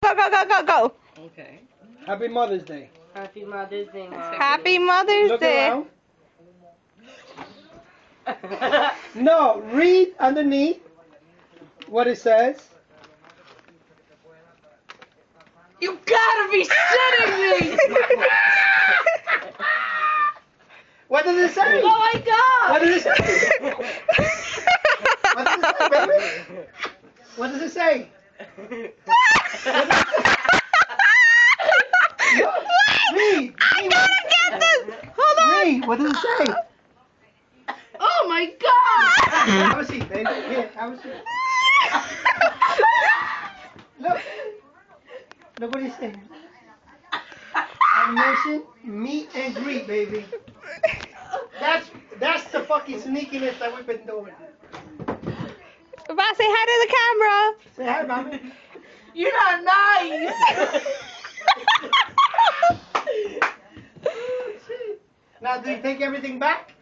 Go, go, go, go, go. Okay. Happy Mother's Day. Happy Mother's Day, Mom. Happy Mother's Look Day. around. No, read underneath what it says. You gotta be shitting me! What does it say? Oh my god! What does it say? What does it say, baby? What does it say? Read. I gotta get this. Hold on. Read. What does it say? Oh my god! Have a seat, baby. Here, have a seat. Look. Look what he's saying. Animation, meet and greet, baby. That's the fucking sneakiness that we've been doing. Bye, say hi to the camera. Say hi, mommy. You're not nice! Now, do you take everything back?